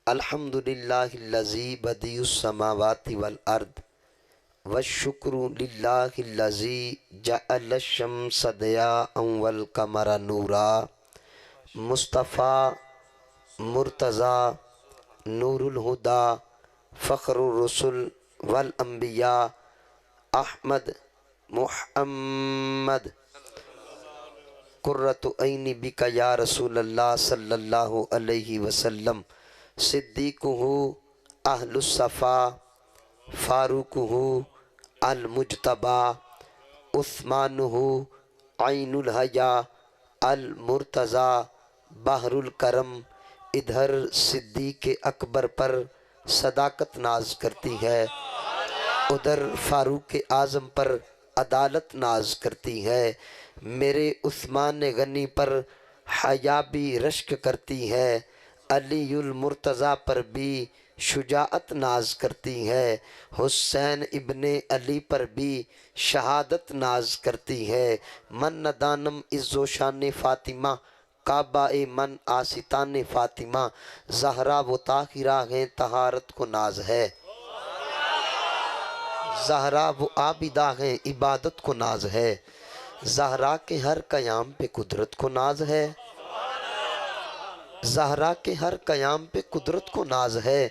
الحمدللہ الذی بدیع السماوات والارض والشکر للہ الذی جعل الشمس ضیاء والقمر نورا مصطفیٰ مرتضیٰ نور الہدا فخر الرسل والانبیاء احمد محمد قرۃ عینی بک یا رسول اللہ صلی اللہ علیہ وسلم صدیقہ اہل الصفا فاروقہ المجتبی عثمانہ عین الحیا المرتضی بحر الکرم۔ ادھر صدیق اکبر پر صداقت ناز کرتی ہے، ادھر فاروق اعظم پر عدالت ناز کرتی ہے، میرے عثمان غنی پر حیا بھی رشک کرتی ہے، علی المرتضیٰ پر بھی شجاعت ناز کرتی ہے، حسین ابن علی پر بھی شہادت ناز کرتی ہے۔ من ندانم عزو شان فاطمہ کعبہ من آستان فاطمہ، زہرا و طاہرہ ہیں طہارت کو ناز ہے، زہرا و عابدہ ہیں عبادت کو ناز ہے، زہرا کے ہر قیام پہ قدرت کو ناز ہے، زہرا کے ہر قیام پہ قدرت کو ناز ہے،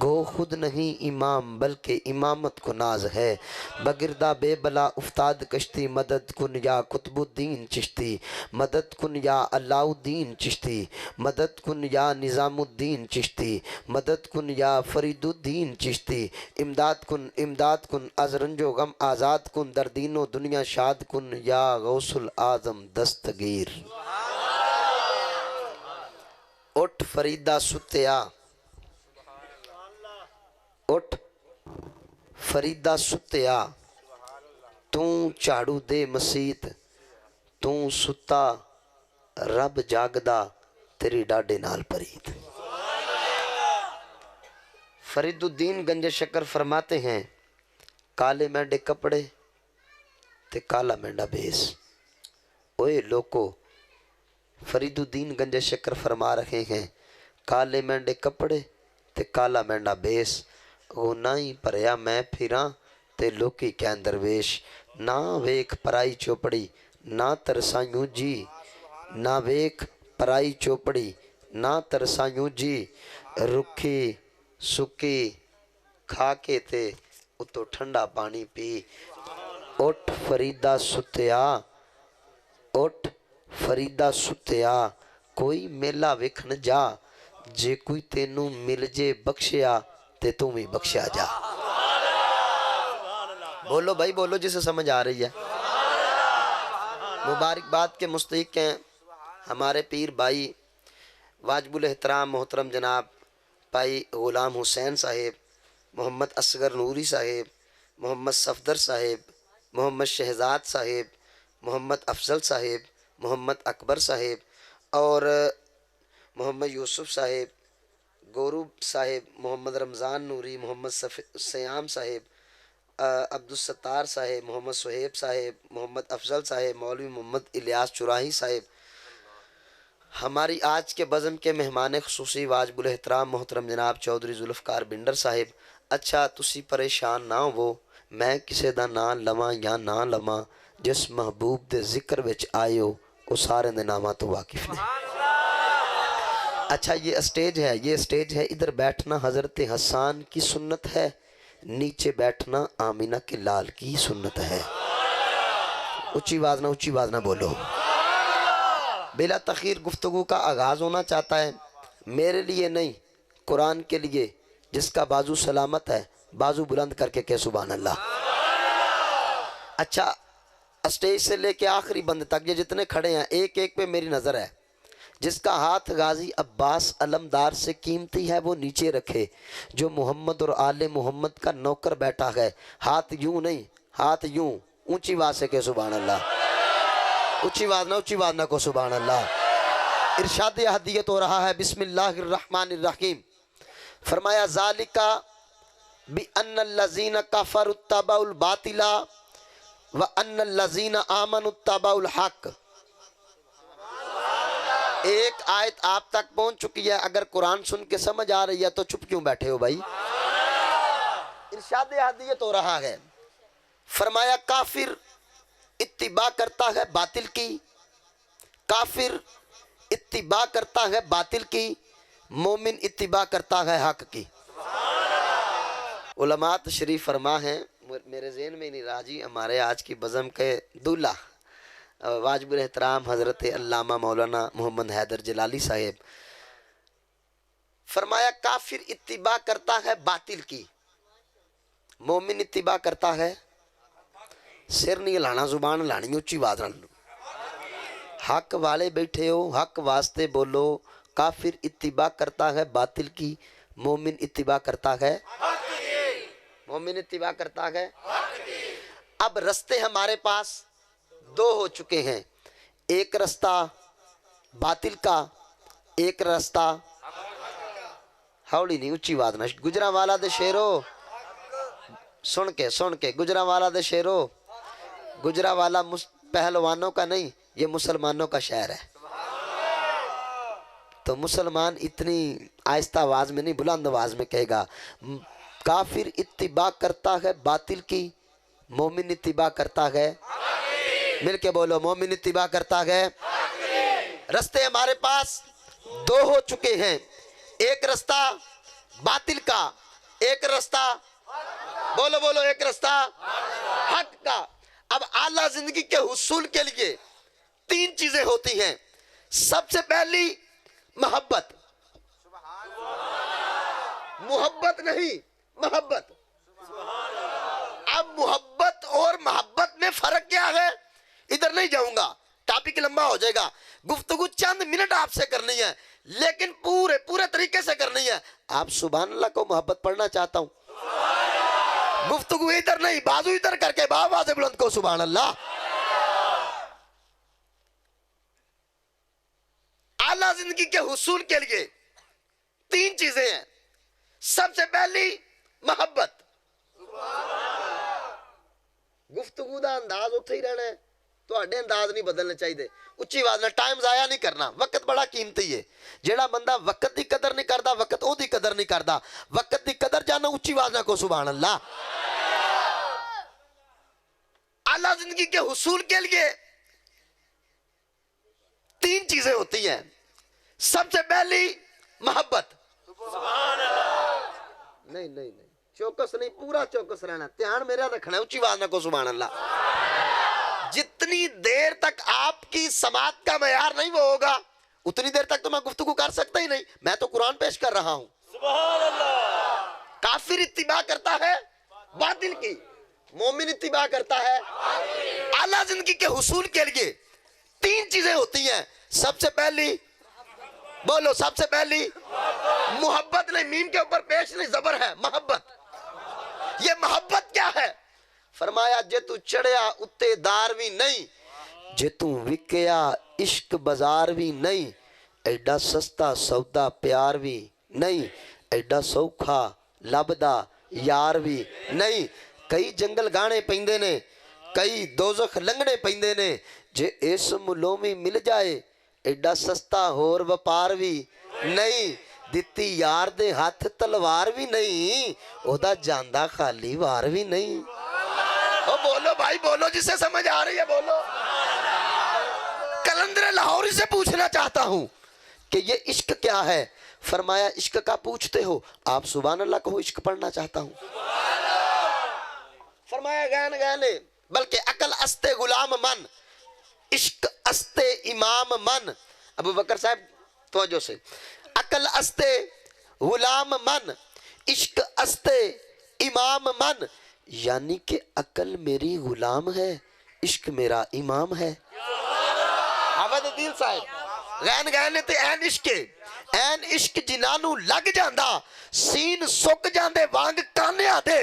گو خود نہیں امام بلکہ امامت کو ناز ہے، بگردہ بے بلا افتاد کشتی مدد کن یا قطب الدین چشتی، مدد کن یا علاء الدین چشتی، مدد کن یا نظام الدین چشتی، مدد کن یا فرید الدین چشتی، امداد کن از رنج و غم آزاد کن، در دین و دنیا شاد کن یا غوث الاعظم دستگیر۔ اٹھ فریدہ ستیا، اٹھ فریدہ ستیا، توں چاڑو دے مسیت، توں ستا رب جاگدا تیری ڈاڈے نال پرید۔ فرید الدین گنج شکر فرماتے ہیں کالے مینڈے کپڑے تے کالا مینڈا بیس۔ اوے لوکو، فرید الدین گنج شکر فرما رہے ہیں کالے مینڈے کپڑے تے کالا مینڈا بیس، غنائی پریا میں پھراں تے لوکی کین درویش، نہ ویک پرائی چوپڑی نہ ترسائیوں جی، نہ ویک پرائی چوپڑی نہ ترسائیوں جی، رکھی سکی کھا کے تے اتو ٹھنڈا پانی پی۔ اٹھ فریدہ ستیا، اٹھ فریدہ ستیا، کوئی میلہ وکھن جا، جے کوئی تینوں مل جے بخشیا تے تم بھی بخشیا جا۔ بولو بھائی بولو جسے سمجھ آ رہی ہے۔ مبارکباد کے مستحق ہیں ہمارے پیر بھائی واجب الاحترام محترم جناب بھائی غلام حسین صاحب، محمد اصغر نوری صاحب، محمد صفدر صاحب، محمد شہزاد صاحب، محمد افضل صاحب، محمد اکبر صاحب اور محمد یوسف صاحب، گورو صاحب، محمد رمضان نوری، محمد سیام صاحب، عبدالستار صاحب، محمد صہیب صاحب، محمد افضل صاحب، مولوی محمد الیاس چراہی صاحب، ہماری آج کے بزم کے مہمان خصوصی واجب الاحترام محترم جناب چودھری ذوالفقار بنڈر صاحب۔ اچھا تسی پریشان نہ ہو، میں کسے دا نام لواں یا نہ لواں، جس محبوب دے ذکر وچ آئے ہو وہ سارے دے نامہ تو واقف نے۔ اچھا یہ اسٹیج ہے، یہ اسٹیج ہے، ادھر بیٹھنا حضرت حسان کی سنت ہے، نیچے بیٹھنا آمینہ کے لال کی سنت ہے۔ اچھی باز نہ بولو۔ بلا تخیر گفتگو کا آغاز ہونا چاہتا ہے، میرے لیے نہیں قرآن کے لیے، جس کا بازو سلامت ہے بازو بلند کر کے کہ سبحان اللہ۔ اچھا اسٹیج سے لے کے آخری بند تک یہ جتنے کھڑے ہیں ایک ایک پہ میری نظر ہے، جس کا ہاتھ غازی عباس علمدار سے قیمتی ہے وہ نیچے رکھے، جو محمد اور آل محمد کا نوکر بیٹھا ہے ہاتھ یوں نہیں، ہاتھ یوں، اونچی آواز سے کہ سبحان اللہ، اونچی آواز نہ کو سبحان اللہ۔ ارشاد ہدیت ہو رہا ہے بسم اللہ الرحمن الرحیم، فرمایا ذالکا بِأَنَّ الَّذِينَ كَفَرُوا اتَّبَعُوا الْبَاطِلَ وَأَنَّ الَّذِينَ آمَنُوا اتَّبَعُوا الْحَقَّ۔ ایک آیت آپ تک پہنچ چکی ہے، اگر قرآن سن کے سمجھ آ رہی ہے تو چپ کیوں بیٹھے ہو بھائی؟ ارشاد ہدیت ہو رہا ہے، فرمایا کافر اتباع کرتا ہے باطل کی، کافر اتباع کرتا ہے باطل کی، مومن اتباع کرتا ہے حق کی۔ علماء تشریف فرما ہیں، میرے ذہن میں نہیں راجی، ہمارے آج کی بزم کے دولہ واجب الاحترام حضرت علامہ مولانا محمد حیدر جلالی صاحب، فرمایا کافر اتباع کرتا ہے باطل کی، مومن اتباع کرتا ہے، سر نہیں ہلانا، زبان ہلانی اونچی آواز نال، حق والے بیٹھے ہو حق واسطے بولو، کافر اتباع کرتا ہے باطل کی، مومن اتباع کرتا ہے، مومن اتباع کرتا ہے۔ اب رستے ہمارے پاس دو ہو چکے ہیں، ایک رستہ باطل کا، ایک رستہ ہولی نہیں اونچی آواز نہ، گجرانوالا دے شیرو سن کے گجرانوالا دے شیرو، گجرانوالا پہلوانوں کا نہیں، یہ مسلمانوں کا شہر ہے، تو مسلمان اتنی آہستہ آواز میں نہیں بلند آواز میں کہے گا، کافر اتباع کرتا ہے باطل کی، مومن اتباع کرتا ہے، مل کے بولو، مومن اتباع کرتا ہے۔ رستے ہمارے پاس دو ہو چکے ہیں، ایک رستہ باطل کا، ایک رستہ بولو ایک رستہ حق کا۔ اب اعلیٰ زندگی کے حصول کے لیے تین چیزیں ہوتی ہیں، سب سے پہلی محبت، محبت نہیں محبت۔ اب محبت اور محبت میں فرق کیا ہے؟ ادھر نہیں جاؤں گا، ٹاپک لمبا ہو جائے گا، گفتگو چند منٹ آپ سے کرنی ہے، لیکن پورے طریقے سے کرنی ہے۔ آپ سبحان اللہ کو محبت پڑھنا چاہتا ہوں، گفتگو ادھر نہیں، بازو ادھر کر کے آواز بلند کو سبحان اللہ۔ اعلیٰ زندگی کے حصول کے لیے تین چیزیں ہیں، سب سے پہلی محبت۔ گفتگو دا انداز اتھے ہی رہنا ہے، تو اڈے انداز نہیں بدلنے چاہیے، اچھی آواز نہ، ٹائم ضائع نہیں کرنا، وقت بڑا قیمتی ہے، جیڑا بندہ وقت دی قدر نہیں کردا وقت او دی قدر نہیں کردا، وقت دی قدر جانا، اچھی آواز نہ کو سبحان اللہ۔ اعلیٰ زندگی کے حصول کے لیے تین چیزیں ہوتی ہیں، سب سے پہلی محبت۔ نہیں چوکس نہیں، پورا چوکس رہنا، دھیان میرا رکھنا ہے، اونچی آواز نہ کو سبحان اللہ۔ جتنی دیر تک آپ کی سماعت کا معیار نہیں وہ ہوگا، اتنی دیر تک تو میں گفتگو کر سکتا ہی نہیں، میں تو قرآن پیش کر رہا ہوں۔ سبحان اللہ۔ کافر اتباع کرتا ہے باطل کی، مومن اتباع کرتا ہے۔ اعلیٰ زندگی کے حصول کے لیے تین چیزیں ہوتی ہیں، سب سے پہلی بولو، سب سے پہلی محبت، نہیں میم کے اوپر پیش نہیں، زبر ہے، محبت۔ یہ محبت کیا ہے؟ فرمایا جے تو چڑھیا اتے دار بھی نہیں، جے تو وکیا عشق بازار بھی نہیں، ایڈا سستا سودا پیار بھی نہیں، ایڈا سوکھا لبدا یار بھی نہیں۔ کئی جنگل گانے پیندے نے، کئی دوزخ لنگنے پیندے نے، جے اس ملومی مل جائے ایڈا سستا ہور وپار بھی نہیں، دتی یار دے ہاتھ تلوار بھی نہیں، او دا جاندہ خالی وار بھی نہیں۔ او بولو بھائی بولو، جسے سمجھ آ رہی ہے بولو۔ کلندر لاہوری سے پوچھنا چاہتا ہوں کہ یہ عشق کیا ہے؟ فرمایا عشق کا پوچھتے ہو، آپ سبحان اللہ کہو، عشق پڑھنا چاہتا ہوں۔ فرمایا گانے بلکہ عقل استے غلام من، عشق استے امام من۔ ابو بکر صاحب توجہ سے، عقل استے غلام من، عشق استے امام من، یعنی کہ عقل میری غلام ہے، عشق میرا امام ہے۔ حافظ دل صاحب غین تے این عشق، این عشق جنانو لگ جاندہ، سین سک جاندے وانگ کانیاں دے،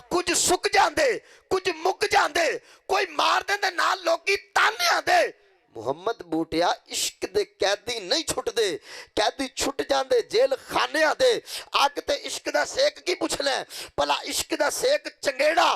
کچھ سک جاندے کچھ مک جاندے، کوئی مار دیں دے نال لوگی تانیاں دے۔ محمد بوٹیا عشق دے قیدی نہیں چھٹ دے، قیدی چھٹ جاندے جیل خانیاں دے۔ آگ تے عشق دا سیک کی پوچھ لیں، پلا عشق دا سیک چنگیڑا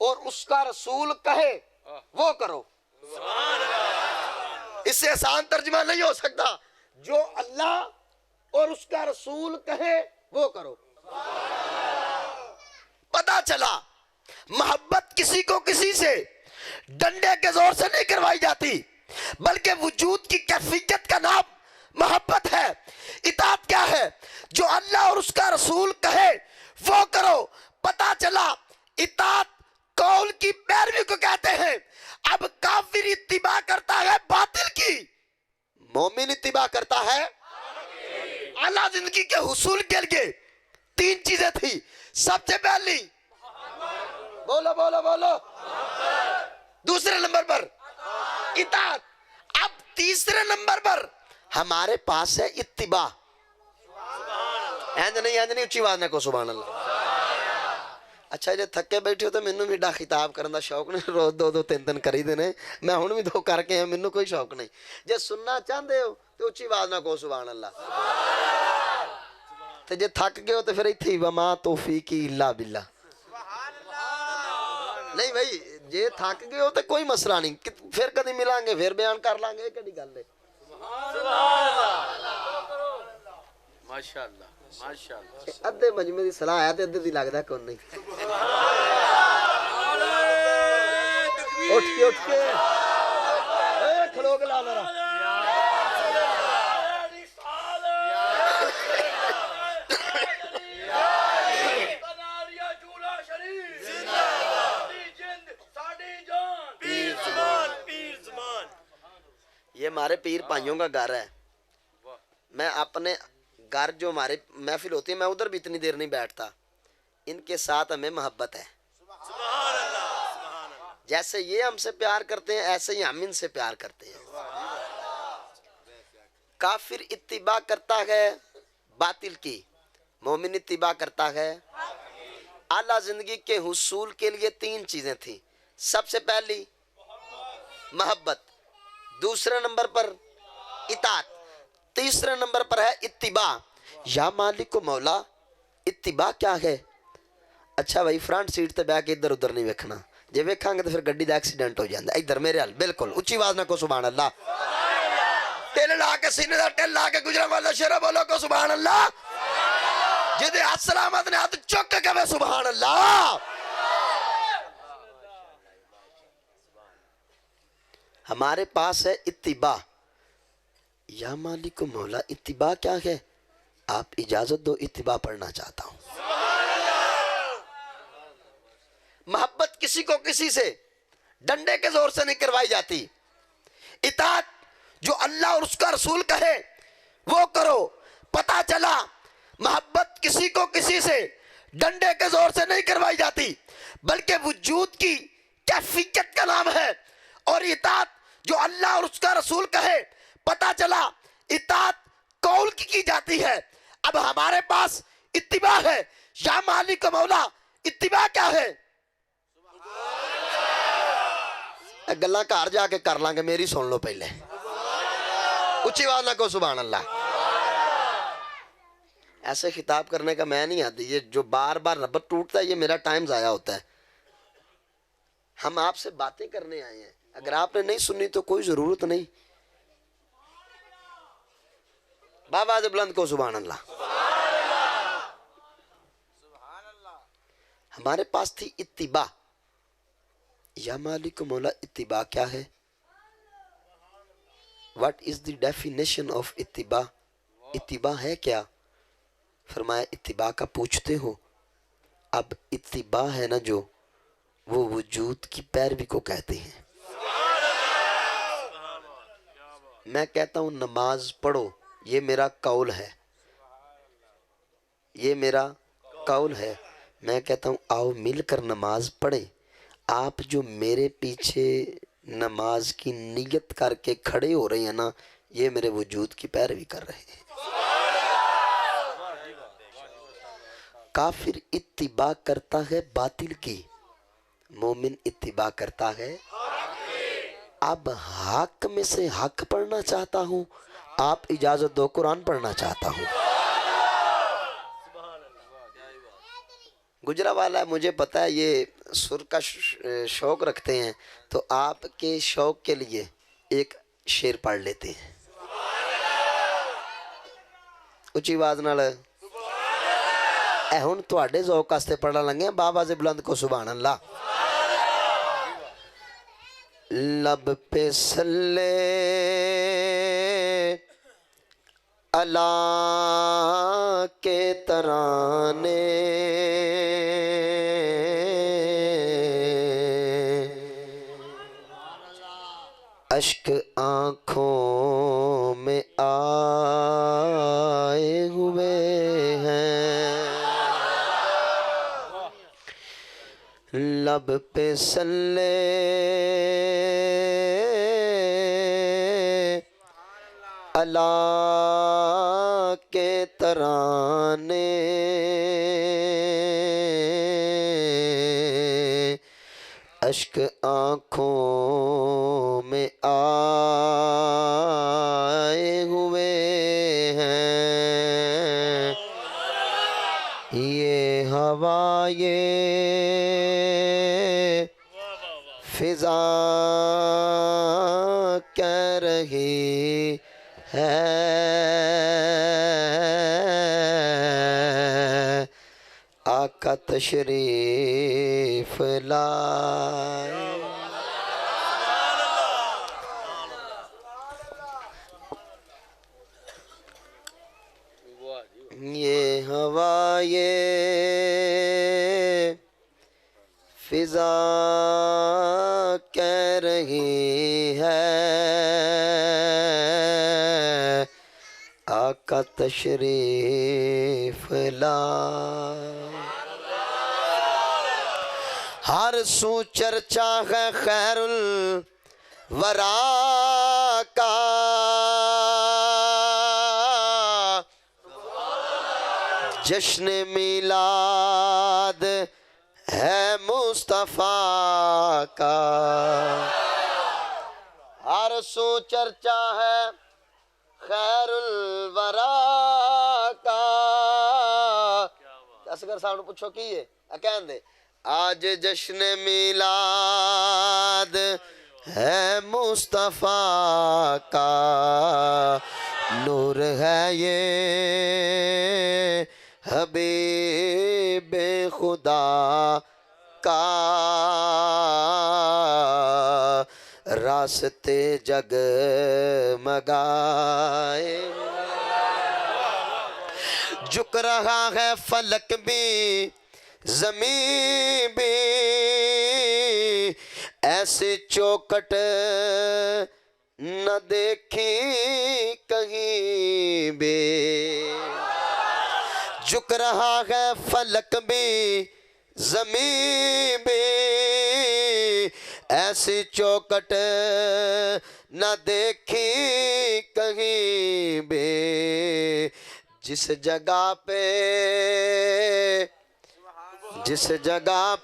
اور اس کا رسول کہے وہ کرو. اس سے آسان ترجمہ نہیں ہو سکتا. جو اللہ اور اس کا رسول کہے وہ کرو. پتا چلا محبت کسی کو کسی سے ڈنڈے کے زور سے نہیں کروائی جاتی، بلکہ وجود کی کیفیت کا نام محبت ہے. اطاعت کیا ہے؟ جو اللہ اور اس کا رسول کہے وہ کرو. پتا چلا اطاعت قول کی پیروی کو کہتے ہیں. اب کافر اتباع کرتا ہے باطل کی، مومن اتباع کرتا ہے اعلیٰ زندگی کے حصول کے لیے. 3 چیزیں تھی. سب سے پہلی بولو بولو بولو، دوسرے نمبر پر اطاعت. اب تیسرے نمبر پر ہمارے پاس ہے اتباع. اینج نہیں اچھی آواز نہ کو سبحان اللہ. اچھا جی تھکے بیٹھے ہو تو مینوں بھی ڈا خطاب کرن دا شوق نہیں. روز 2 3 کری دینے. میں ہن بھی 2 کر کے ہیں، مینوں کوئی شوق نہیں. جے سننا چاہندے ہو تو اچھی آواز نہ کو سبحان اللہ. تے جے تھک گئے ہو تو پھر ایتھے وما توفیقی الا باللہ. نہیں بھائی جے تھک گئے ہو تو کوئی مسئلہ نہیں، پھر کدی ملیں گے پھر بیان کر لیں گے. کیڑی گل ہے؟ ماشاءاللہ ماشاءاللہ. ادھے مجمع دی صلاح ہے تے ادھے دی لگدا کون نہیں. اٹھ کے اے کھلو کے لا میرا. یہ ہمارے پیر بھائیوں کا گھر ہے. میں اپنے گھر جو ہمارے محفل ہوتی ہے میں ادھر بھی اتنی دیر نہیں بیٹھتا. ان کے ساتھ ہمیں محبت ہے. جیسے یہ ہم سے پیار کرتے ہیں ایسے ہی ہم ان سے پیار کرتے ہیں. کافر اتباع کرتا ہے باطل کی، مومن اتباع کرتا ہے اعلیٰ زندگی کے حصول کے لیے. 3 چیزیں تھیں. سب سے پہلی محبت، دوسرے نمبر پر اطاعت، تیسرے نمبر پر ہے اتباع. یا مالک و مولا اتباع کیا ہے؟ اچھا بھائی فرنٹ سیٹ تے بیٹھ کے ادھر ادھر نہیں ویکھنا. جے ویکھاں گے تو پھر گڈی دا ایکسیڈنٹ ہو جاندا. ادھر میرے حال بالکل اچھی آواز نہ کو سبحان اللہ. ٹل لا کے سینے دا ٹل لا کے گجرا والا شیرا بولو کو سبحان اللہ. جدے ہاتھ سلامت نے ہاتھ چک کے کہے سبحان اللہ. ہمارے پاس ہے اتباع. یا مالک و مولا اتباع کیا ہے؟ آپ اجازت دو اتباع پڑھنا چاہتا ہوں. محبت کسی کو کسی سے ڈنڈے کے زور سے نہیں کروائی جاتی. اطاعت جو اللہ اور اس کا رسول کہے وہ کرو. پتا چلا محبت کسی کو کسی سے ڈنڈے کے زور سے نہیں کروائی جاتی بلکہ وجود کی کیفیت کا نام ہے. اور اطاعت جو اللہ اور اس کا رسول کہے پتا چلا اطاعت قول کی جاتی ہے. اب ہمارے پاس اتباع ہے. یا مالک و مولا اتباع کیا ہے؟ گلا گھر جا کے کر لیں گے، میری سن لو پہلے اچھی آواز نہ کو سبحان اللہ. ایسے خطاب کرنے کا میں نہیں آتی. یہ جو بار بار ربط ٹوٹتا ہے یہ میرا ٹائم ضائع ہوتا ہے. ہم آپ سے باتیں کرنے آئے ہیں، اگر آپ نے نہیں سنی تو کوئی ضرورت نہیں. بابا سے بلند کو سبحان اللہ. ہمارے پاس تھی اتباع. یا مالک مولا اتباع کیا ہے؟ What is the definition of اتباع؟ اتباع ہے کیا؟ فرمایا اتباع کا پوچھتے ہو. اب اتباع ہے نا جو وہ وجود کی پیروی کو کہتے ہیں. میں کہتا ہوں نماز پڑھو، یہ میرا قول ہے، یہ میرا قول ہے. میں کہتا ہوں آؤ مل کر نماز پڑھیں. آپ جو میرے پیچھے نماز کی نیت کر کے کھڑے ہو رہے ہیں نا یہ میرے وجود کی پیروی کر رہے ہیں. کافر اتباع کرتا ہے باطل کی، مومن اتباع کرتا ہے. اب حق میں سے حق پڑھنا چاہتا ہوں، آپ اجازت دو قرآن پڑھنا چاہتا ہوں. گجرا والا ہے مجھے پتا ہے یہ سر کا شوق رکھتے ہیں تو آپ کے شوق کے لیے ایک شعر پڑھ لیتے ہیں. اچھی آواز نال. اے ہن تواڈے ذوق واسطے پڑھن لگے ہیں. باواز بلند کو سبحان اللہ. لب پہ صلی اللہ کے ترانے اشک آنکھوں میں آئے ہوئے ہیں. لب پہ صلی اللہ کے ترانے اشک آنکھوں میں آئے ہوئے ہیں. یہ ہوا یہ فضا کہہ رہی ہے آقا تشریف لائے. یہ ہوا یہ فضا کہہ رہی ہے آقا تشریف لائے. ہر سو چرچا ہے خیر الورا کا جشن میلاد ہے مصطفیٰ کا. ہر سو چرچا ہے خیر الورا کا. اصغر صاحب نے پوچھو کی ہے کہن دے آج جشن میلاد ہے مصطفیٰ کا. نور ہے یہ حبیب خدا کا راستے جگ مگائے. جھک رہا ہے فلک بھی زمین بھی ایسی چوکٹ نہ دیکھی کہیں بھی. جھک رہا ہے فلک بھی زمین بھی ایسی چوکٹ نہ دیکھی کہیں بھی. جس جگہ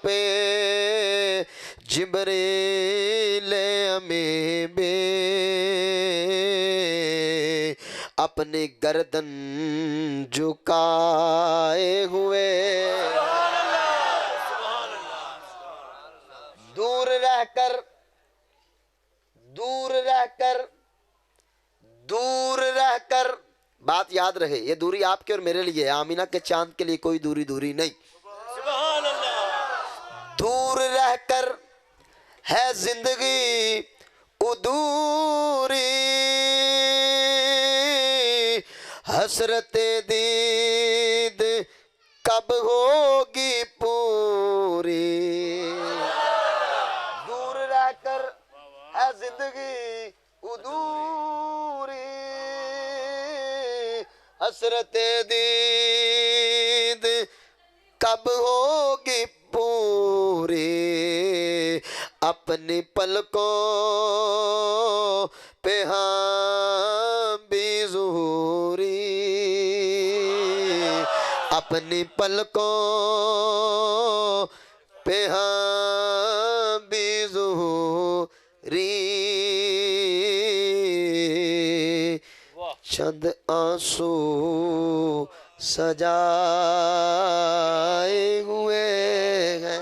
پہ جبریل امی بھی اپنی گردن جھکائے ہوئے دور رہ کر بات یاد رہے یہ دوری آپ کے اور میرے لیے آمینہ کے چاند کے لیے کوئی دوری نہیں. دور رہ کر ہے زندگی ادھوری حسرت دید کب ہوگی پوری. دور رہ کر ہے زندگی ادھوری حسرت دید کب ہوگی پوری. اپنی پلکوں پہ ہم بھی ظہوری اپنی پلکوں پہ ہم بھی ظہوری. چند آنسو سجائے ہوئے ہیں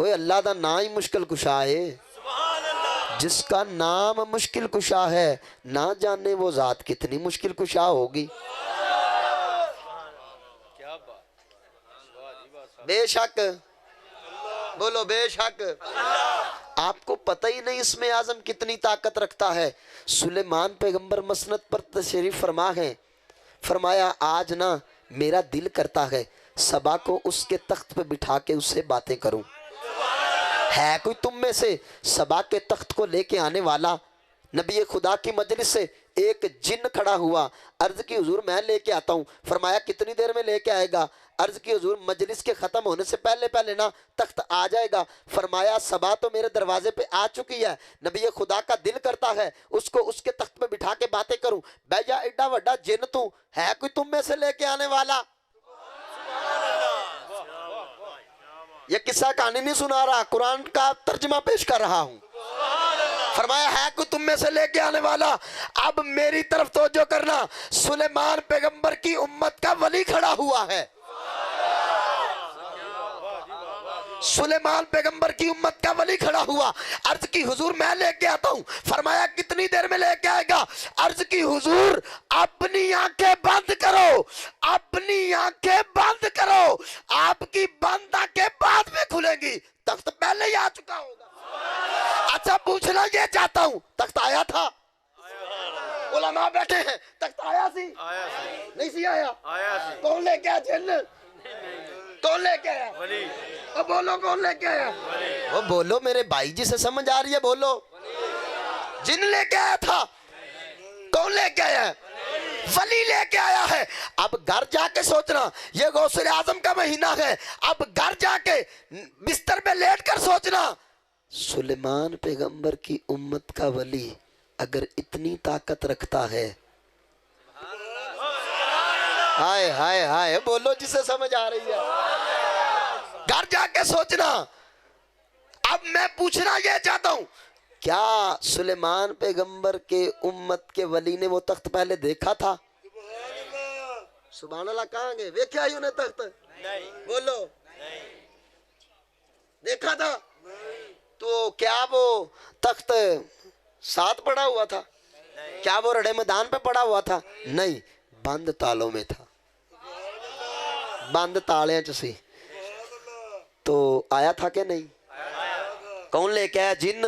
اوے اللہ دا نا ہی مشکل کشا ہے، جس کا نام مشکل کشا ہے نہ جانے وہ ذات کتنی مشکل کشا ہوگی۔ بے شک، بولو بے شک۔ آپ کو پتہ ہی نہیں اسم اعظم کتنی طاقت رکھتا ہے۔ سلیمان پیغمبر مسند پر تشریف فرما ہے، فرمایا آج نا میرا دل کرتا ہے سبا کو اس کے تخت پہ بٹھا کے اس سے باتیں کروں۔ ہے کوئی تم میں سے سبا کے تخت کو لے کے آنے والا؟ نبی خدا کی مجلس سے ایک جن کھڑا ہوا، عرض کی حضور میں لے کے آتا ہوں۔ فرمایا کتنی دیر میں لے کے آئے گا؟ عرض کی حضور مجلس کے ختم ہونے سے پہلے پہلے نا تخت آ جائے گا۔ فرمایا سبا تو میرے دروازے پہ آ چکی ہے، نبی خدا کا دل کرتا ہے اس کو اس کے تخت پہ بٹھا کے باتیں کروں۔ بھیا ایڈا وڈا جن تو ہے کوئی تم میں سے لے کے آنے والا؟ یہ قصہ کہانی نہیں سنا رہا، قرآن کا ترجمہ پیش کر رہا ہوں۔ فرمایا ہے کوئی تم میں سے لے کے آنے والا؟ اب میری طرف توجہ کرنا، سلیمان پیغمبر کی امت کا ولی کھڑا ہوا ہے۔ سلیمان پیغمبر کی امت کا ولی کھڑا ہوا، عرض کی حضور میں لے کے آتا ہوں۔ فرمایا کتنی دیر میں لے کے آئے گا؟ عرض کی حضور اپنی آنکھیں بند کرو، اپنی آنکھیں بند کرو، آپ کی بند آنکھیں بعد میں کھلیں گی، تخت پہلے ہی آ چکا ہوگا۔ اچھا پوچھنا یہ چاہتا ہوں، تخت آیا تھا؟ علماء بیٹھے ہیں، تخت آیا سی؟ نہیں سی آیا؟ کون لے کے آیا؟ جن؟ کون لے کے آیا؟ وہ بولو کون لے کے آیا؟ وہ بولو میرے بھائی جی سے سمجھ آ رہی ہے، بولو۔ جن لے کے آیا تھا؟ کون لے کے آیا ہے؟ ولی لے کے آیا ہے۔ اب گھر جا کے سوچنا، یہ غوث اعظم کا مہینہ ہے، اب گھر جا کے بستر میں لیٹ کر سوچنا، سلیمان پیغمبر کی امت کا ولی اگر اتنی طاقت رکھتا ہے، ہائے ہائے ہائے، بولو جسے سمجھ آ رہی ہے۔ گھر جا کے سوچنا۔ اب میں پوچھنا یہ چاہتا ہوں، کیا سلیمان پیغمبر کے امت کے ولی نے وہ تخت پہلے دیکھا تھا؟ سبحان اللہ کہاں گے؟ ویکھیا ہی انہیں تخت؟ بولو دیکھا تھا؟ تو کیا وہ تخت ساتھ پڑا ہوا تھا؟ کیا وہ رڑے میدان پہ پڑا ہوا تھا؟ نہیں، بند تالوں میں تھا، بند تالیں چسی۔ تو آیا تھا کہ نہیں؟ کون لے کے آیا؟ جن؟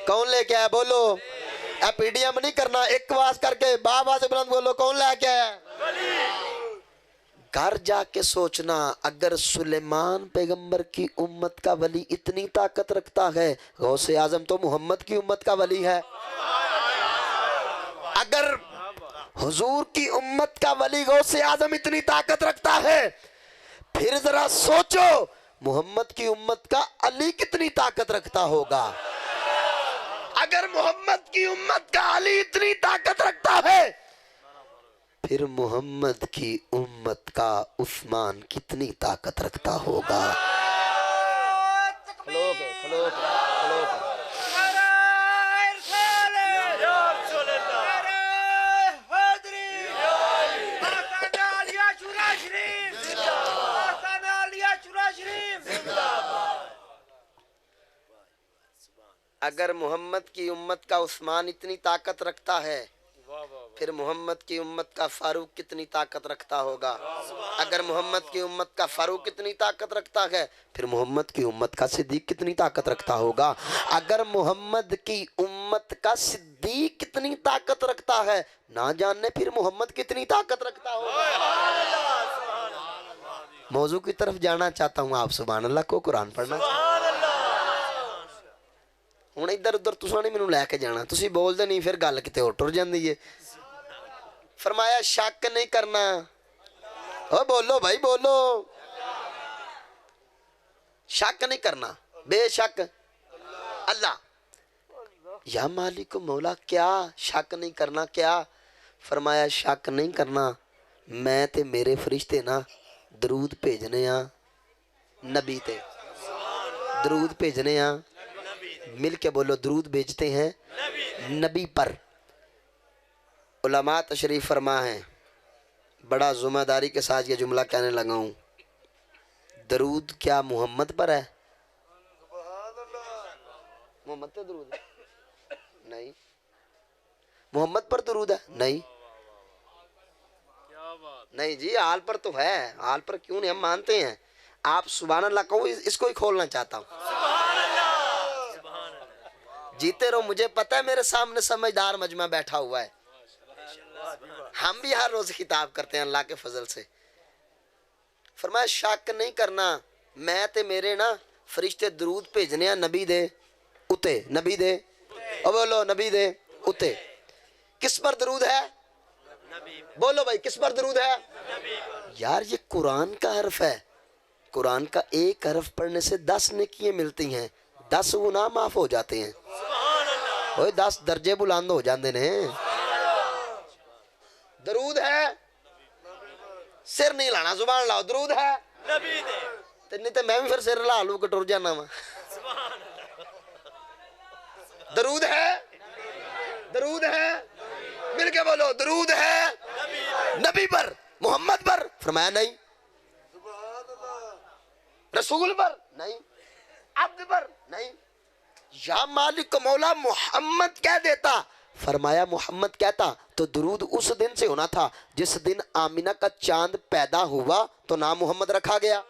کون لے کے آیا؟ بولو، اے پی ڈی ایم نہیں کرنا، ایک آواز کر کے بابا سے بلند بولو، کون لے کے آیا؟ گھر جا کے سوچنا، اگر سلیمان پیغمبر کی امت کا ولی اتنی طاقت رکھتا ہے، غوث اعظم تو محمد کی امت کا ولی ہے۔ اگر حضور کی امت کا ولی غوث اعظم اتنی طاقت رکھتا ہے، پھر ذرا سوچو محمد کی امت کا علی کتنی طاقت رکھتا ہوگا۔ اگر محمد کی امت کا علی اتنی طاقت رکھتا ہے، پھر محمد کی امت کا عثمان کتنی طاقت رکھتا ہوگا۔ اگر محمد کی امت کا عثمان اتنی طاقت رکھتا ہے، پھر محمد کی امت کا فاروق کتنی طاقت رکھتا ہوگا۔ اگر محمد کی امت کا فاروق کتنی طاقت رکھتا ہے، پھر محمد کی امت کا صدیق کتنی طاقت رکھتا ہوگا۔ اگر محمد کی امت کا صدیق کتنی طاقت رکھتا ہے، نہ جاننے پھر محمد کتنی طاقت رکھتا ہوگا۔ موضوع کی طرف جانا چاہتا ہوں، آپ سبحان اللہ کو قرآن پڑھنا چاہتا ہوں۔ ہوں ادھر ادھر تساں نہیں مینوں لے کے جانا، تسی بول دے نہیں پھر گل کتے ہور ٹر جاندی ہے۔ فرمایا شک نہیں کرنا، او بولو بھائی بولو، شک نہیں کرنا، بے شک اللہ یا مالک و مولا، کیا شک نہیں کرنا؟ کیا؟ فرمایا شک نہیں کرنا، میں تے میرے فرشتے نا درود بھیجنے ہاں نبی تے، درود بھیجنے ہاں، مل کے بولو درود بھیجتے ہیں نبی پر۔ علماء تشریف فرما ہیں، بڑا ذمہ داری کے ساتھ یہ جملہ کہنے لگا ہوں، درود کیا محمد پر ہے؟ محمد پہ درود ہے؟ نہیں. محمد پر درود ہے؟ نہیں. نہیں جی آل پر تو ہے. آل پر کیوں نہیں, ہم مانتے ہیں. آپ سبحان اللہ کہو, اس کو ہی کھولنا چاہتا ہوں. جیتے رہو, مجھے پتا ہے میرے سامنے سمجھدار مجمع بیٹھا ہوا ہے. ہم بھی ہر روز خطاب کرتے ہیں اللہ کے فضل سے. فرمایا شک نہیں کرنا, میں تے میرے نا فرشتے درود بھیجنے ہیں نبی دے اتے. نبی دے او بولو, نبی دے اتے. کس پر درود ہے؟ بولو بھائی کس پر درود ہے؟ یار یہ قرآن کا حرف ہے. قرآن کا ایک حرف پڑھنے سے 10 نیکیاں ملتی ہیں, 10 گناہ معاف ہو جاتے ہیں. 10 درجے بلند ہو جاندے نے. درود ہے, سر نہیں لانا, زبان لاؤ. درود ہے نہیں تو میں بھی پھر سر لا لوں کٹور جانا وا. درود ہے, درود ہے, مل کے بولو درود ہے نبی پر, محمد پر. فرمایا نہیں. رسول پر نہیں, عبد پر نہیں. یا مالک مولا محمد کہہ دیتا. فرمایا محمد کہتا تو درود اس دن سے ہونا تھا جس دن آمینہ کا چاند پیدا ہوا تو نام محمد رکھا گیا.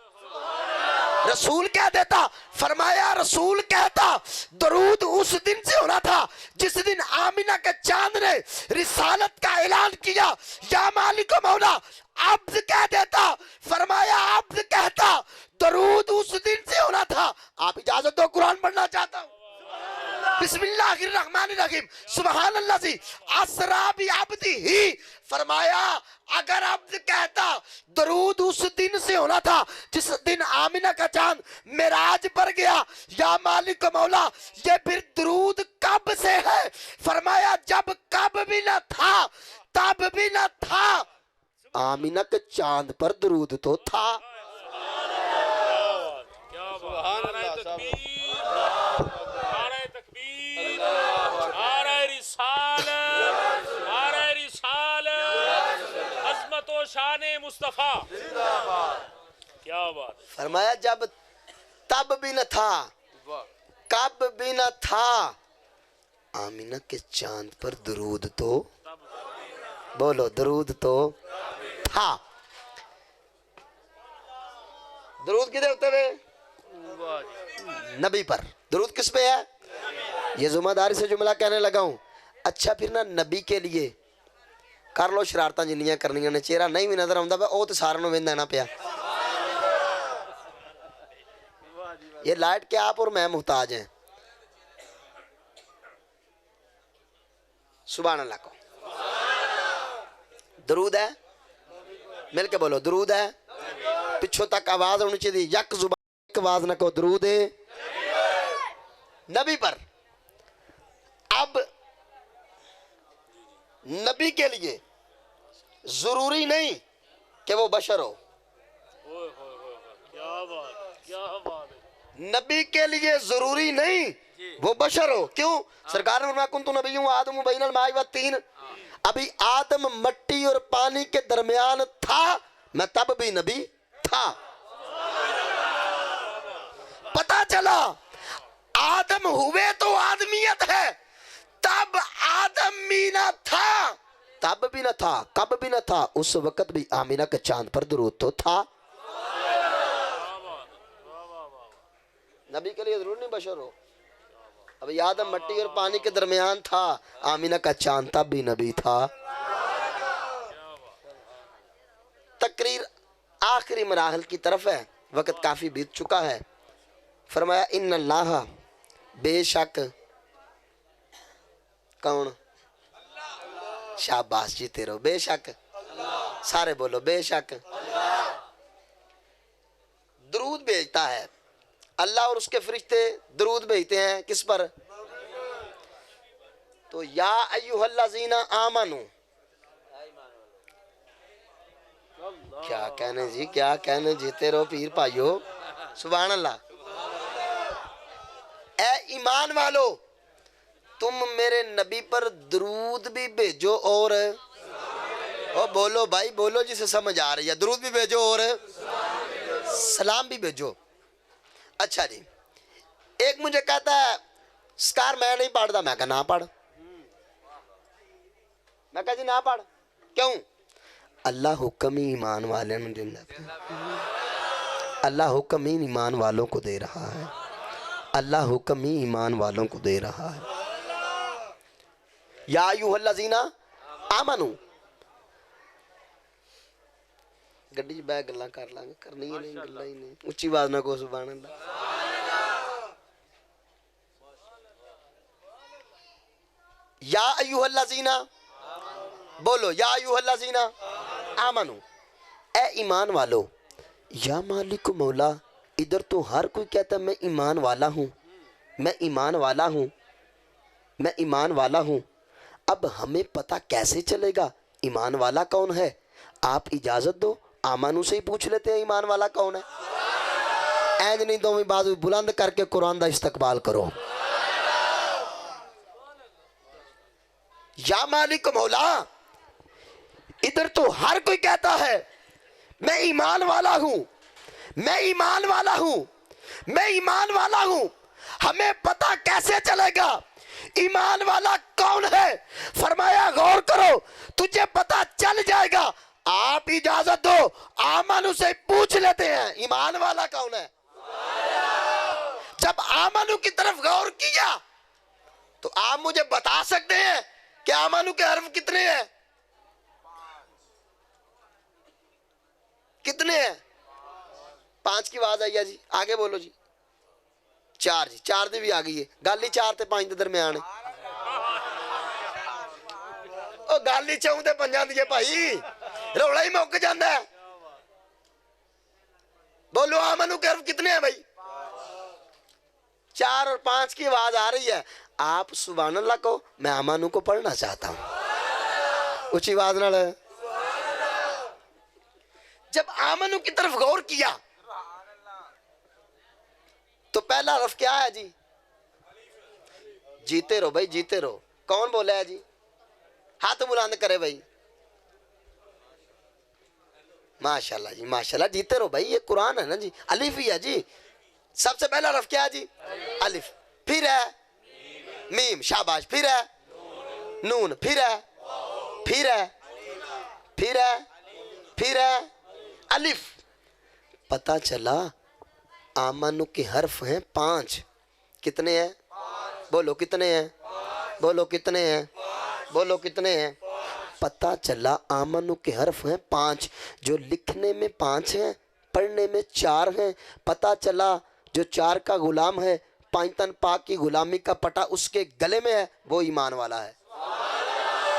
رسول کہہ دیتا. فرمایا رسول کہتا درود اس دن سے ہونا تھا جس دن آمینہ کے چاند نے رسالت کا اعلان کیا. یا مالک مولا عبد کہہ دیتا. فرمایا عبد کہتا درود اس دن سے ہونا تھا. آپ اجازت دو قرآن پڑھنا چاہتا ہوں. بسم اللہ الرحمن الرحیم. سبحان اللہ سی اسرا بعبدہ ہی. فرمایا اگر عبد کہتا درود اس دن سے ہونا تھا جس دن آمینہ کا چاند معراج پر گیا. یا مالک مولا یہ پھر درود کب سے ہے؟ فرمایا جب کب بھی نہ تھا تب بھی نہ تھا, آمینہ کے چاند پر درود تو تھا. شان مصطفیٰ کیا بات. فرمایا جب تب بھی نہ تھا کب بھی نہ تھا, آمینہ کے چاند پر درود تو, بولو درود تو تھا. درود کدھر ہوتے ہوئے؟ نبی پر. درود کس پہ ہے؟ یہ ذمہ داری سے جملہ کہنے لگا ہوں. اچھا پھر نا نبی کے لیے کر لو شرارتاں جنیاں کرنیاں نے. چہرہ نہیں بھی نظر آਉਂدا پیا او تے سارے نوں ویندا نہ پیا. یہ لائٹ کے آپ اور میں محتاج ہیں. سبحان اللہ کو. درود ہے, مل کے بولو درود ہے. پچھوں تک آواز ہونی چاہیے, یک زبان ایک آواز نہ کہو. درود ہے نبی پر. اب نبی کے لیے ضروری نہیں کہ وہ بشر ہو. نبی کے لیے ضروری نہیں وہ بشر ہو. کیوں؟ سرکار نے فرمایا کنت نبی آدم بین الماء والطین. ابھی آدم مٹی اور پانی کے درمیان تھا, میں تب بھی نبی تھا. پتا چلا آدم ہوئے تو آدمیت ہے, تب آدم بھی نہ تھا. تب بھی نہ تھا کب بھی نہ تھا, اس وقت بھی آمینہ کے چاند پر درود تو تھا. نبی کے لیے ضرور نہیں بشر ہو. ابھی آدم مٹی اور پانی کے درمیان تھا, آمینہ کا چاند تب بھی نبی تھا. تقریر آخری مراحل کی طرف ہے, وقت کافی بیت چکا ہے. فرمایا ان اللہ, بے شک. کون؟ شاباش جی تیرو. بے شک, سارے بولو بے شک. درود بھیجتا ہے اللہ اور اس کے فرشتے. درود بھیجتے ہیں کس پر؟ تو یا ایھا الذین آمنو. کیا کہنے جی, کیا کہنے جیتے رہو پیر بھائیو. سبحان اللہ. اے ایمان والو تم میرے نبی پر درود بھی بھیجو اور بولو بھائی بولو جسے سمجھ آ رہی ہے. درود بھی بھیجو اور سلام بھی بھیجو. اچھا جی, ایک مجھے کہتا ہے سکار میں نہیں پڑھتا. میں کہا نہ پڑھ. میں کہا جی نہ پڑھ. کیوں؟ اللہ حکم ہی ایمان والے نے دیندا پیا. اللہ حکم ہی ایمان والوں کو دے رہا ہے. اللہ حکم ہی ایمان والوں کو دے رہا ہے. یا ایھا الذین آمنو. گڈی بہ گلاں کر لانگے. کرنی ہی نہیں گلاں ہی نہیں. اچھی آواز نہ کو سبحان اللہ. یا ایھا الذین بولو یا ایھا الذین آمنو. اے ایمان والو. یا مالک مولا. ادھر تو ہر کوئی کہتا ہے میں ایمان والا ہوں, میں ایمان والا ہوں, میں ایمان والا ہوں. اب ہمیں پتہ کیسے چلے گا ایمان والا کون ہے؟ آپ اجازت دو آمنو سے ہی پوچھ لیتے ہیں ایمان والا کون ہے. اینج نہیں دو بازو بلند کر کے قرآن دا استقبال کرو. یا مالک مولا. ادھر تو ہر کوئی کہتا ہے میں ایمان والا ہوں, میں ایمان والا ہوں, میں ایمان والا ہوں. ہمیں پتہ کیسے چلے گا ایمان والا کون ہے؟ فرمایا غور کرو تجھے پتہ چل جائے گا. آپ اجازت دو آمنو سے پوچھ لیتے ہیں ایمان والا کون ہے. جب آمنو کی طرف غور کیا تو آپ مجھے بتا سکتے ہیں کہ آمنو کے حرف کتنے ہیں؟ کتنے ہیں؟ 5 کی آواز آئی ہے جی. آگے بولو جی. 4 جی. 4 دی بھی آ گئی ہے. گل ہی 4 تے 5 دے درمیان ہے. او گل ہی 4 تے 5 دی ہے بھائی. رولا ہی مک جاندا ہے. بولو آمنو کے حرف کتنے ہیں بھائی؟ 4 اور 5 کی آواز آ رہی ہے. آپ سبحان اللہ کو. میں آمنو کو پڑھنا چاہتا ہوں اونچی آواز نال. جب آمنو کی طرف غور کیا تو پہلا حرف کیا ہے جی؟ جیتے رہو بھائی جیتے رہو. کون بولا ہے جی؟ ہاتھ بلند کرے بھائی. ماشاءاللہ جی ماشاءاللہ. جیتے رہو بھائی. یہ قرآن ہے نا جی. الف ہی ہے جی. سب سے پہلا حرف کیا ہے جی؟ الف. پھر ہے میم. شاباش. پھر ہے نون. پھر ہے پھر ہے پھر ہے پھر ہے الف. پتہ چلا آمنو کے حرف ہیں 5. کتنے ہیں؟ بولو کتنے ہیں؟ بولو کتنے ہیں؟ بولو کتنے ہیں؟ پتہ چلا آمنو کے حرف ہیں 5. جو لکھنے میں 5 ہیں پڑھنے میں 4 ہیں. پتہ چلا جو 4 کا غلام ہے پانچتن پاک کی غلامی کا پٹا اس کے گلے میں ہے وہ ایمان والا ہے.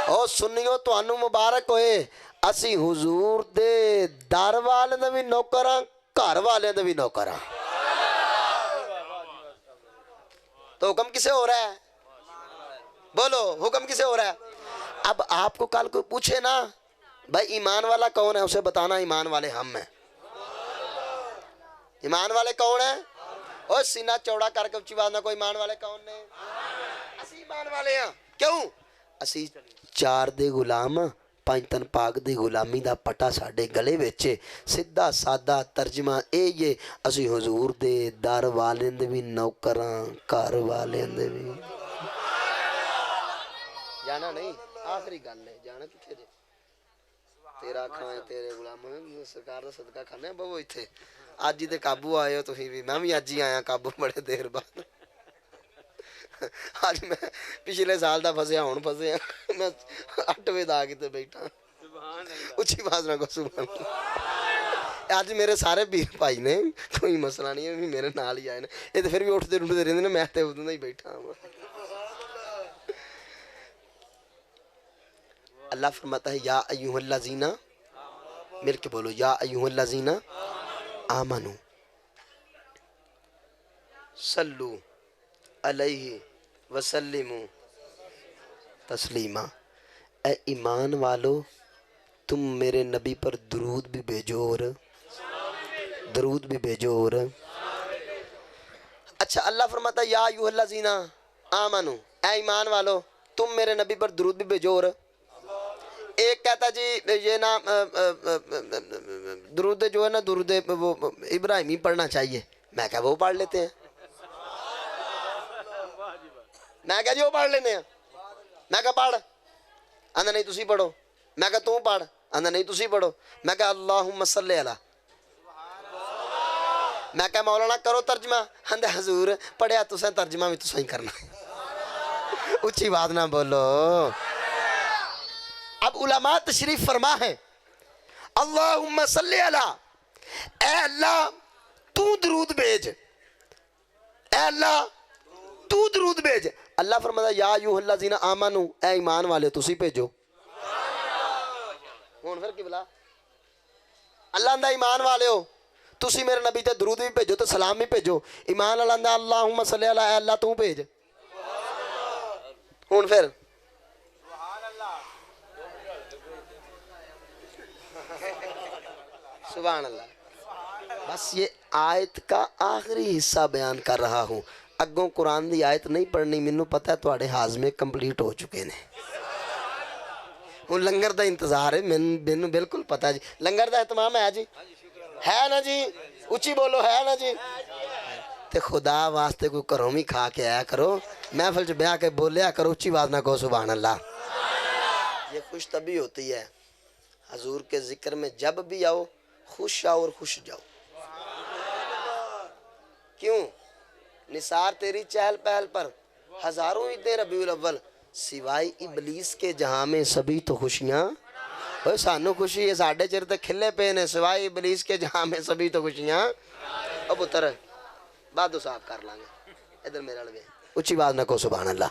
او سنیو تو انو مبارک ہوئے. اسی حضور دے در والے دے بھی نوکراں گھر والے دے بھی نوکراں. تو حکم کسے ہو رہا ہے؟ بولو حکم کسے ہو رہا ہے؟ اب آپ کو کل کوئی پوچھے نا بھائی ایمان والا کون ہے, اسے بتانا ایمان والے ہم ہیں. ایمان والے کون ہیں؟ اور سینہ چوڑا کر کے اچھی بات نہ کوئی. ایمان والے کون نے؟ اسی ایمان والے ہیں. کیوں؟ اسی 4 دے غلام پانچتن پاک دی غلامی دا پٹا ساڑے گلے ویچے. سدھا سادہ ترجمہ اے یہ اسی حضور دے در والین دے بھی نوکراں گھر والین دے بھی. جانا نہیں آخری گل ہے. جانا کتھے دے؟ تیرا کھائیں تیرے غلام سرکار دا صدقہ کھانے بابو ایتھے. آج ہی تے قابو آئے ہو تسی بھی. میں بھی آج ہی آیا قابو بڑے دیر بعد. آج میں پچھلے سال دا پھسیا ہون پھسیا. میں 8 بجے دا کے بیٹھا. اچھی باز نہ کو سبحان اللہ. آج میرے سارے پیر بھائی نے کوئی مسئلہ نہیں ہے میرے نال ہی آئے نے. یہ تو پھر بھی اٹھتے رہتے رہتے. میں تے ادوں دا ہی بیٹھا ہوں. اللہ فرماتا ہے یا ایھا الذین. مل کے بولو یا ایھا الذین آمنو صلو علیہ وسلموا تسلیما. اے ایمان والو تم میرے نبی پر درود بھی بھیجو اور درود بھی بھیجو اور. اچھا اللہ فرماتا ہے یا ایھا الذین آمنو اے ایمان والو تم میرے نبی پر درود بھی بھیجو اور. ایک کہتا جی یہ نا درود جو ہے نا درود وہ ابراہیمی پڑھنا چاہیے. میں کہا وہ پڑھ لیتے ہیں. میں کہا جی وہ پڑھ لینے ہیں. میں کہا پڑھ. آندا نہیں تسی پڑھو. میں کہا تو پڑھ. آندا نہیں تسی پڑھو. میں کہا اللہم صلی علی. میں کہا مولانا کرو ترجمہ. آندا حضور پڑھیا تسیں ترجمہ بھی تسیں ہی کرنا. اچھی بات نہ بولو. اب علماء تشریف فرما ہے اللہم صلی علی. اے اللہ تو درود بھیج. اے اللہ تو درود بھیج. اللہ فرماتا یا ایھا الذین آمنو اے ایمان والے تسی بھیجو. ہون پھر کی بلا اللہ اندہ ایمان والے ہو تسی میرے نبی تے درود بھی بھیجو تے سلام بھی بھیجو. ایمان والا اندہ اللہم صلی علی. اے اللہ تو بھیج. ہون پھر سبحان اللہ. بس یہ آیت کا آخری حصہ بیان کر رہا ہوں. اگوں قرآن دی آیت نہیں پڑھنی. مینوں پتہ ہے تواڈے ہاضمے کمپلیٹ ہو چکے نے. ہوں لنگر دا انتظار ہے. مینوں بالکل پتہ ہے جی. لنگر دا اہتمام ہے جی. ہے نا جی. اچھی بولو ہے نا جی. تے خدا واسطے کوئی گھروں بھی کھا کے آیا کرو. محفل چ بیاہ کے بولیا کرو. اچھی بات نہ کہو سبحان اللہ. یہ خوش طبی ہوتی ہے. حضور کے ذکر میں جب بھی آؤ خوش آؤ اور خوش جاؤ. کیوں؟ نثار تیری چہل پہل پر ہزاروں عیدیں ربیع الاول سوائے ابلیس کے جہاں میں سبھی تو خوشیاں. اوہ سانو خوشی ہے ساڑھے چر تے کھلے پے نے. سوائے ابلیس کے جہاں میں سبھی تو خوشیاں. او پتر بادو صاحب کر لیں گے. ادھر میرا لگے اچھی بات نہ کہو سبحان اللہ.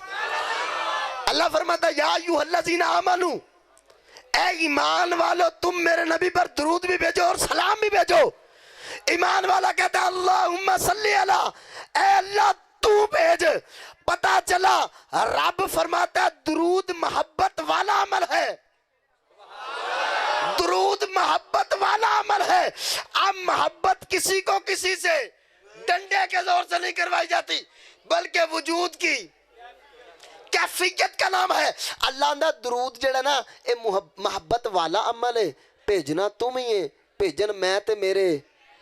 اللہ فرماتا یا ایھا الذین آمنو اے ایمان والو تم میرے نبی پر درود بھی بھیجو اور سلام بھی بھیجو. ایمان والا کہتا ہے اللہم صلی علی. اے اللہ تو بھیج. پتا چلا رب فرماتا ہے درود محبت والا عمل ہے. درود محبت والا عمل ہے. اب محبت کسی کو کسی سے ڈنڈے کے زور سے نہیں کروائی جاتی بلکہ وجود کی کیفیت کا نام ہے. اللہ اندہ درود جڑا نا اے محبت والا عمل ہے. بھیجنا تم ہی ہے. بھیجن میں تے میرے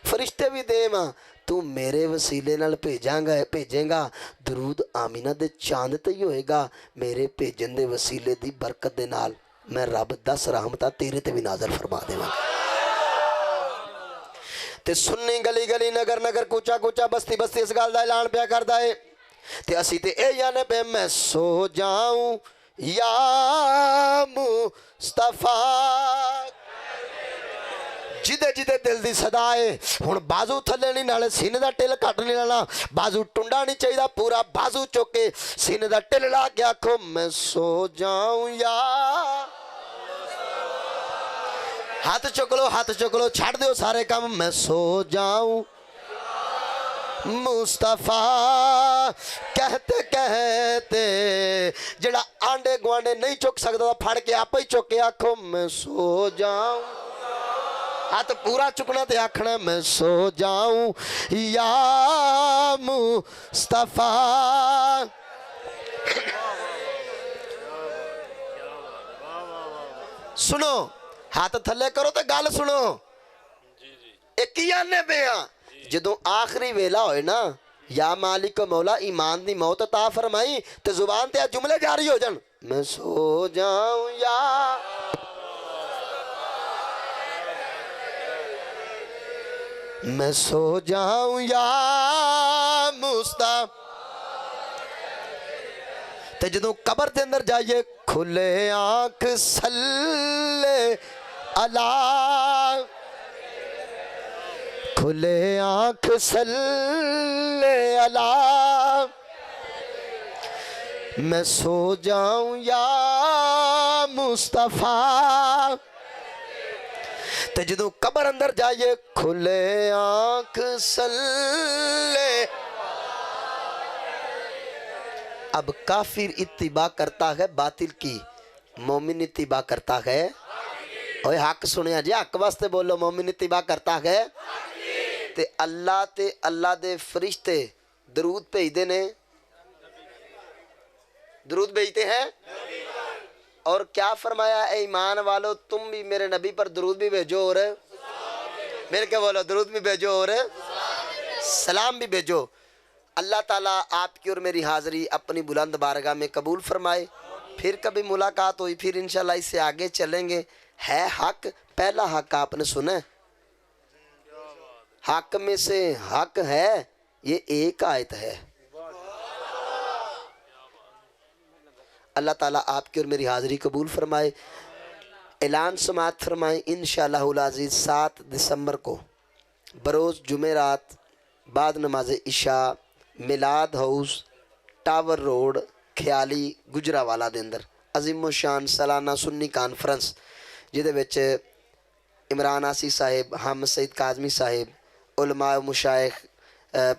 فرشتے بھی دے ماں. تو میرے وسیلے نال بھیجیں گا. درود آمینہ دے چاند تے ہی ہوئے گا. میرے بھیجن دے وسیلے دی برکت دے نال میں رب 10 رحمتہ تیرے تے بھی نازل فرما دے گا. تے سنی گلی گلی نگر نگر کوچا کوچا بستی بستی اس گل دا اعلان پیا کردا ہے. تے اسی تے اے یانے پہ میں سو جاؤں یا مصطفیٰ. جدے جدے دل دی صدا ہے. ہن بازو تھلے نہیں نالے سینے دا ٹل کٹ نہیں لینا. بازو ٹنڈا نہیں چاہیے. پورا بازو چوکے سینے دا ٹل لا کے آکھو میں سو جاؤں یا. ہاتھ چک لو چھاڑ دیو سارے کام. میں سو جاؤں مصطفیٰ کہتے کہتے جڑا آنڈے گوانڈے نہیں چک سکتا پھڑ کے آپ ہی چکے آکھو میں سو جاؤں. ہاتھ پورا چکنا تے آکھنا میں سو جاؤں یا مصطفیٰ. سنو ہاتھ تھلے کرو تے گل سنو. ایک ہی آنے پہ ہاں جدوں آخری ویلا ہوئے نا یا مالک مولا ایمان دی موت عطا فرمائی تے زبان تے جملے جاری ہو جان. میں سو جاؤں یا میں سو جاؤں یا مصطفیٰ. تے جدوں قبر دے اندر جائیے کھلے آنکھ صلی اللہ. کھلے آنکھ صلی اللہ. میں سو جاؤں یا مصطفیٰ. تے جدوں قبر اندر جائیے کھلے آنکھ صلی. اب کافر اتباع کرتا ہے باطل کی. مومن اتباع کرتا ہے. اوہ حق سنیا جی حق واسطے بولو. مومن اتباع کرتا ہے تے اللہ دے فرشتے درود بھیجتے نے. درود بھیجتے ہیں. اور کیا فرمایا اے ایمان والو تم بھی میرے نبی پر درود بھی بھیجو اور میرے کے بولو درود بھی بھیجو اور سلام بھی بھیجو. اللہ تعالیٰ آپ کی اور میری حاضری اپنی بلند بارگاہ میں قبول فرمائے. پھر کبھی ملاقات ہوئی پھر انشاءاللہ اس سے آگے چلیں گے. ہے حق، پہلا حق آپ نے سنا ہے. حق میں سے حق ہے، یہ ایک آیت ہے. اللہ تعالیٰ آپ کی اور میری حاضری قبول فرمائے. اعلان سماعت فرمائیں. انشاءاللہ العزیز 7 دسمبر کو بروز جمعرات بعد نماز عشاء میلاد ہاؤس ٹاور روڈ خیالی گجراوالا دے اندر عظیم و شان سالانہ سنی کانفرنس جہدے وچ عمران آسی صاحب، حامد سعید کاظمی صاحب، علماء و مشائخ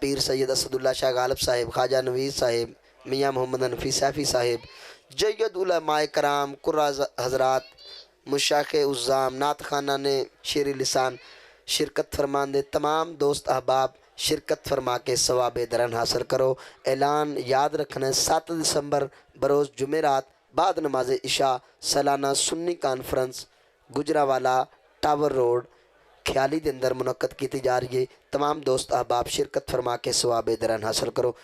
پیر سید اسد اللہ شاہ غالب صاحب، خواجہ نوید صاحب، میاں محمد حنفی سیفی صاحب، جید علماء کرام، قرآ حضرات، مشائخ عظام، نعت خانہ نے شیر لسان شرکت فرمان دے. تمام دوست احباب شرکت فرما کے ثواب درن حاصل کرو. اعلان یاد رکھنا ہے 7 دسمبر بروز جمعرات بعد نماز عشاء سالانہ سنی کانفرنس گجراوالا ٹاور روڈ خیالی دے اندر منعقد کی جا رہی ہے. تمام دوست احباب شرکت فرما کے ثواب درن حاصل کرو.